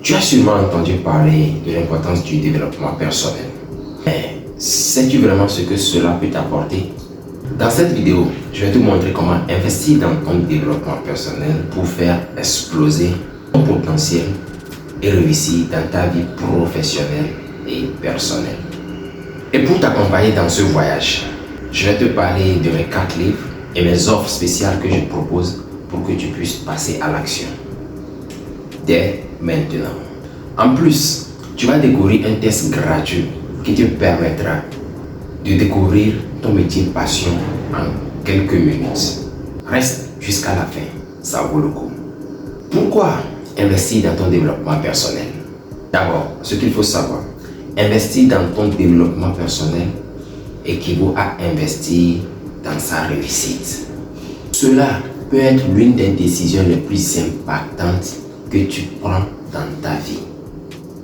Tu as sûrement entendu parler de l'importance du développement personnel. Mais sais-tu vraiment ce que cela peut t'apporter? Dans cette vidéo, je vais te montrer comment investir dans ton développement personnel pour faire exploser ton potentiel et réussir dans ta vie professionnelle et personnelle. Et pour t'accompagner dans ce voyage, je vais te parler de mes 4 livres et mes offres spéciales que je te propose pour que tu puisses passer à l'action dès maintenant. En plus, tu vas découvrir un test gratuit qui te permettra de découvrir ton métier passion en quelques minutes. Reste jusqu'à la fin, ça vaut le coup. Pourquoi investir dans ton développement personnel? D'abord, ce qu'il faut savoir, investir dans ton développement personnel équivaut à investir dans sa réussite. Cela peut être l'une des décisions les plus impactantes que tu prends dans ta vie.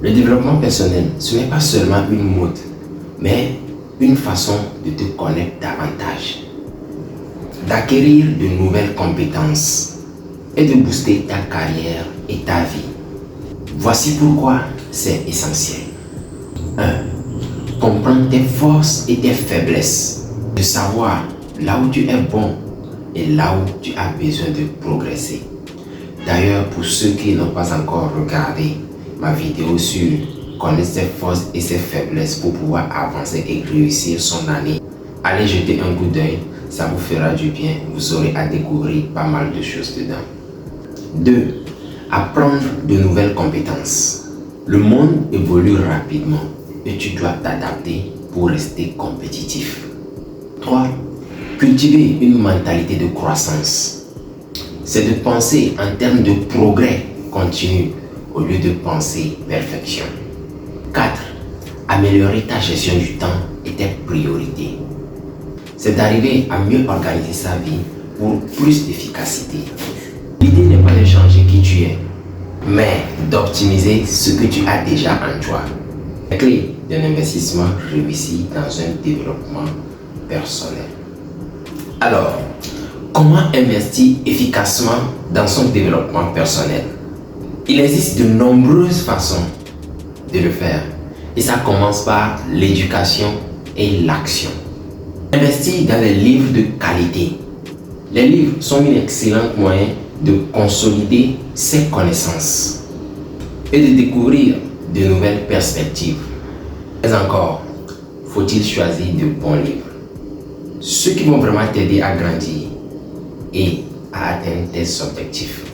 Le développement personnel, ce n'est pas seulement une mode, mais une façon de te connaître davantage, d'acquérir de nouvelles compétences et de booster ta carrière et ta vie. Voici pourquoi c'est essentiel. 1. Comprendre tes forces et tes faiblesses, de savoir là où tu es bon et là où tu as besoin de progresser. D'ailleurs, pour ceux qui n'ont pas encore regardé ma vidéo sur connaître ses forces et ses faiblesses pour pouvoir avancer et réussir son année, allez jeter un coup d'œil, ça vous fera du bien, vous aurez à découvrir pas mal de choses dedans. 2. Apprendre de nouvelles compétences. Le monde évolue rapidement et tu dois t'adapter pour rester compétitif. 3. Cultiver une mentalité de croissance. C'est de penser en termes de progrès continu au lieu de penser perfection. 4. Améliorer ta gestion du temps et tes priorités. C'est d'arriver à mieux organiser sa vie pour plus d'efficacité. L'idée n'est pas de changer qui tu es, mais d'optimiser ce que tu as déjà en toi. La clé d'un investissement réussi dans un développement personnel. Alors, comment investir efficacement dans son développement personnel? Il existe de nombreuses façons de le faire et ça commence par l'éducation et l'action. Investir dans des livres de qualité. Les livres sont un excellent moyen de consolider ses connaissances et de découvrir de nouvelles perspectives. Mais encore, faut-il choisir de bons livres? Ceux qui vont vraiment t'aider à grandir et à atteindre tes objectifs.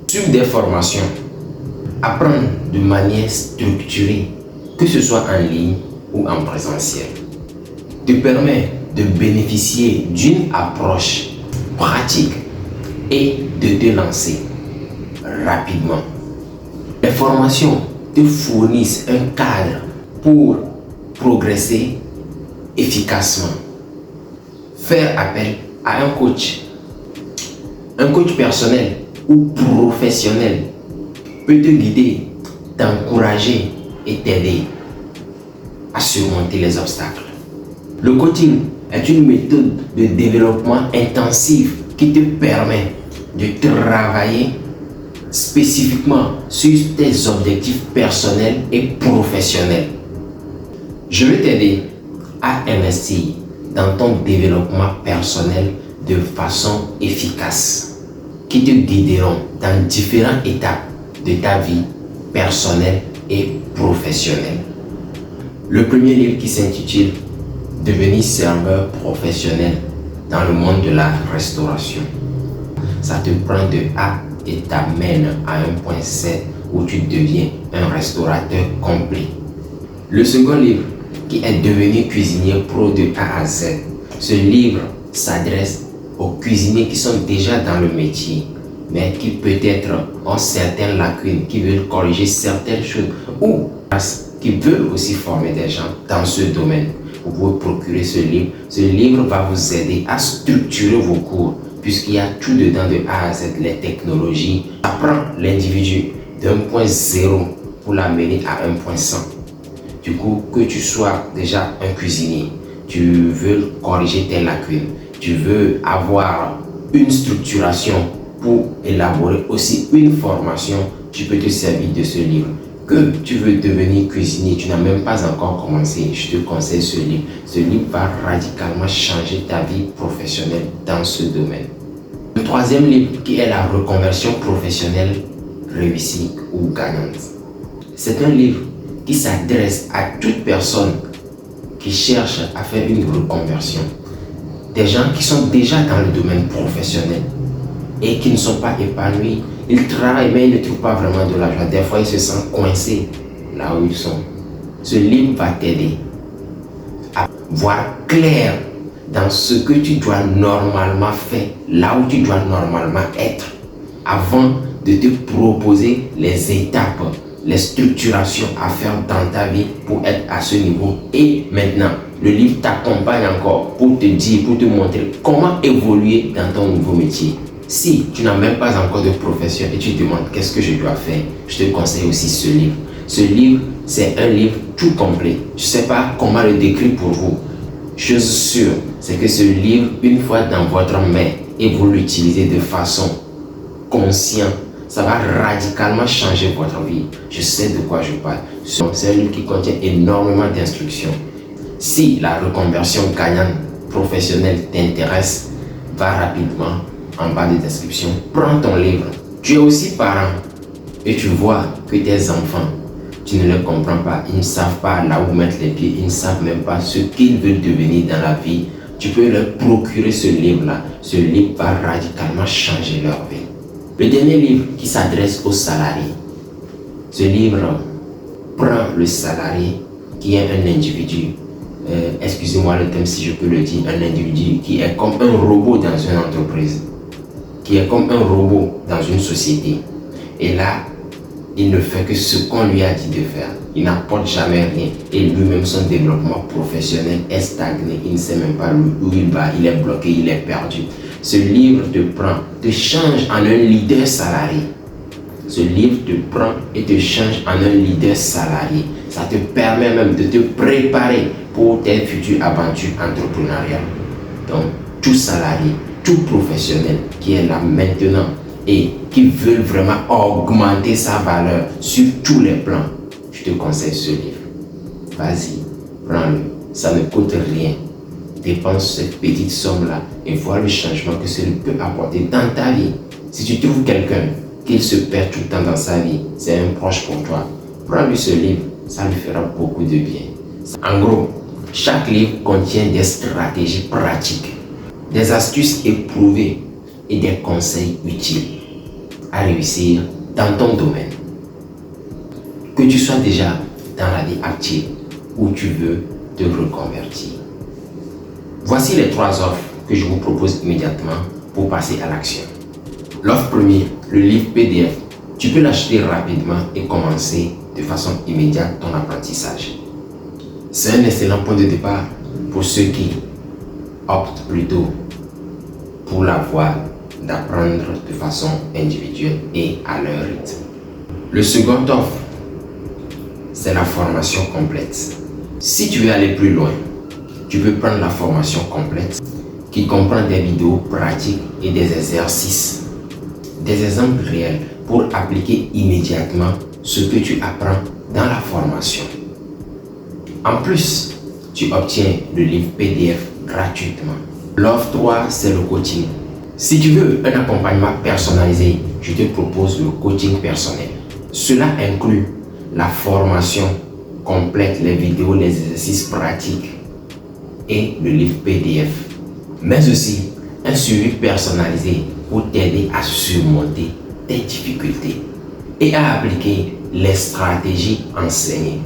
Suivre des formations, apprendre de manière structurée, que ce soit en ligne ou en présentiel, te permet de bénéficier d'une approche pratique et de te lancer rapidement. Les formations te fournissent un cadre pour progresser efficacement. Faire appel à un coach personnel ou professionnel peut te guider, t'encourager et t'aider à surmonter les obstacles. Le coaching est une méthode de développement intensif qui te permet de travailler spécifiquement sur tes objectifs personnels et professionnels. Je vais t'aider à investir dans ton développement personnel de façon efficace, qui te guideront dans différentes étapes de ta vie personnelle et professionnelle. Le premier livre qui s'intitule Devenir serveur professionnel dans le monde de la restauration. Ça te prend de A et t'amène à un point C où tu deviens un restaurateur complet. Le second livre qui est Devenir cuisinier pro de A à Z. Ce livre s'adresse aux cuisiniers qui sont déjà dans le métier, mais qui peut-être ont certaines lacunes, qui veulent corriger certaines choses ou qui veulent aussi former des gens dans ce domaine. Vous pouvez procurer ce livre. Ce livre va vous aider à structurer vos cours puisqu'il y a tout dedans de A à Z, les technologies. Apprends l'individu d'un point 0 pour l'amener à un point 100. Du coup, que tu sois déjà un cuisinier, tu veux corriger tes lacunes, tu veux avoir une structuration pour élaborer aussi une formation tu peux te servir de ce livre. Que tu veux devenir cuisinier, tu n'as même pas encore commencé, je te conseille ce livre. Ce livre va radicalement changer ta vie professionnelle dans ce domaine. Le troisième livre qui est la reconversion professionnelle réussie ou gagnante. C'est un livre qui s'adresse à toute personne qui cherche à faire une reconversion. Des gens qui sont déjà dans le domaine professionnel et qui ne sont pas épanouis. Ils travaillent mais ils ne trouvent pas vraiment de l'argent. Des fois, ils se sentent coincés là où ils sont. Ce livre va t'aider à voir clair dans ce que tu dois normalement faire, là où tu dois normalement être, avant de te proposer les étapes, les structurations à faire dans ta vie pour être à ce niveau. Et maintenant, le livre t'accompagne encore pour te dire, pour te montrer comment évoluer dans ton nouveau métier. Si tu n'as même pas encore de profession et tu te demandes qu'est-ce que je dois faire, je te conseille aussi ce livre. Ce livre, c'est un livre tout complet. Je ne sais pas comment le décrire pour vous. Chose sûre, c'est que ce livre, une fois dans votre main et vous l'utilisez de façon consciente, ça va radicalement changer votre vie. Je sais de quoi je parle. C'est un livre qui contient énormément d'instructions. Si la reconversion gagnante professionnelle t'intéresse, va rapidement en bas de description. Prends ton livre. Tu es aussi parent et tu vois que tes enfants, tu ne les comprends pas. Ils ne savent pas là où mettre les pieds. Ils ne savent même pas ce qu'ils veulent devenir dans la vie. Tu peux leur procurer ce livre-là. Ce livre va radicalement changer leur vie. Le dernier livre qui s'adresse aux salariés. Ce livre prend le salarié qui est un individu, excusez-moi le thème si je peux le dire, un individu qui est comme un robot dans une entreprise, qui est comme un robot dans une société. Et là, il ne fait que ce qu'on lui a dit de faire. Il n'apporte jamais rien. Et lui-même, son développement professionnel est stagné. Il ne sait même pas où il va. Il est bloqué, il est perdu. Ce livre te prend, te change en un leader salarié. Ce livre te prend et te change en un leader salarié. Ça te permet même de te préparer pour tes futures aventures entrepreneuriales. Donc, tout salarié, tout professionnel qui est là maintenant et qui veut vraiment augmenter sa valeur sur tous les plans, je te conseille ce livre. Vas-y, prends-le. Ça ne coûte rien. Dépense cette petite somme-là et vois le changement que cela peut apporter dans ta vie. Si tu trouves quelqu'un qui se perd tout le temps dans sa vie, c'est un proche pour toi, prends-lui ce livre, ça lui fera beaucoup de bien. En gros, chaque livre contient des stratégies pratiques, des astuces éprouvées et des conseils utiles à réussir dans ton domaine. Que tu sois déjà dans la vie active ou tu veux te reconvertir. Voici les 3 offres que je vous propose immédiatement pour passer à l'action. L'offre première, le livre PDF. Tu peux l'acheter rapidement et commencer de façon immédiate ton apprentissage. C'est un excellent point de départ pour ceux qui optent plutôt pour la voie d'apprendre de façon individuelle et à leur rythme. Le second offre, c'est la formation complète. Si tu veux aller plus loin, tu peux prendre la formation complète qui comprend des vidéos pratiques et des exercices, des exemples réels pour appliquer immédiatement ce que tu apprends dans la formation. En plus, tu obtiens le livre PDF gratuitement. L'offre 3, c'est le coaching. Si tu veux un accompagnement personnalisé, je te propose le coaching personnel. Cela inclut la formation complète, les vidéos, les exercices pratiques et le livre PDF. Mais aussi un suivi personnalisé pour t'aider à surmonter tes difficultés et à appliquer les stratégies enseignées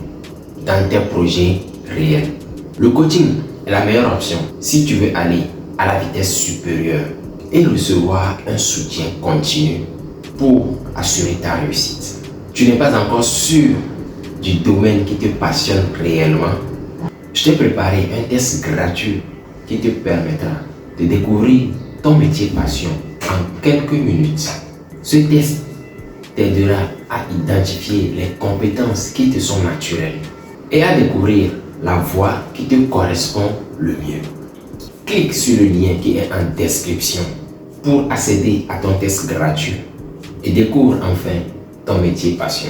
dans tes projets réels. Le coaching est la meilleure option si tu veux aller à la vitesse supérieure et recevoir un soutien continu pour assurer ta réussite. Tu n'es pas encore sûr du domaine qui te passionne réellement. Je t'ai préparé un test gratuit qui te permettra de découvrir ton métier passion en quelques minutes. Ce test t'aidera à identifier les compétences qui te sont naturelles et à découvrir la voie qui te correspond le mieux. Clique sur le lien qui est en description pour accéder à ton test gratuit et découvre enfin ton métier passion.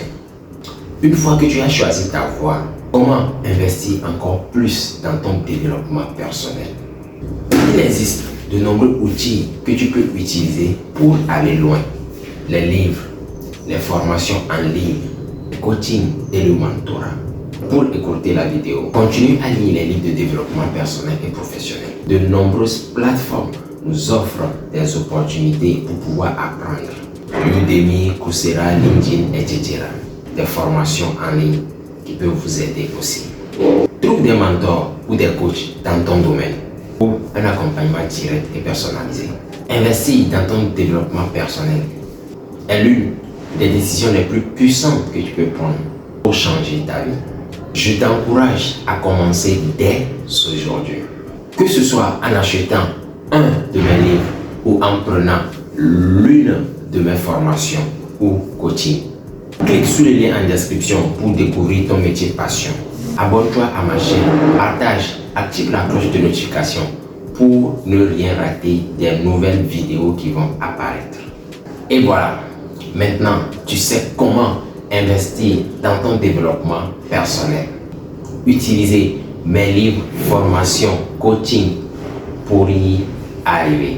Une fois que tu as choisi ta voie, comment investir encore plus dans ton développement personnel? Il existe de nombreux outils que tu peux utiliser pour aller loin. Les livres, les formations en ligne, le coaching et le mentorat. Pour écouter la vidéo, continue à lire les livres de développement personnel et professionnel. De nombreuses plateformes nous offrent des opportunités pour pouvoir apprendre. Udemy, Coursera, LinkedIn, etc. Des formations en ligne qui peuvent vous aider aussi. Trouve des mentors ou des coachs dans ton domaine pour un accompagnement direct et personnalisé. Investir dans ton développement personnel est l'une des décisions les plus puissantes que tu peux prendre pour changer ta vie. Je t'encourage à commencer dès aujourd'hui. Que ce soit en achetant un de mes livres ou en prenant l'une de mes formations ou coaching. Clique sur le lien en description pour découvrir ton métier passion. Abonne-toi à ma chaîne, partage, active la cloche de notification pour ne rien rater des nouvelles vidéos qui vont apparaître. Et voilà, maintenant tu sais comment investir dans ton développement personnel. Utilisez mes livres, formations, coaching pour y arriver.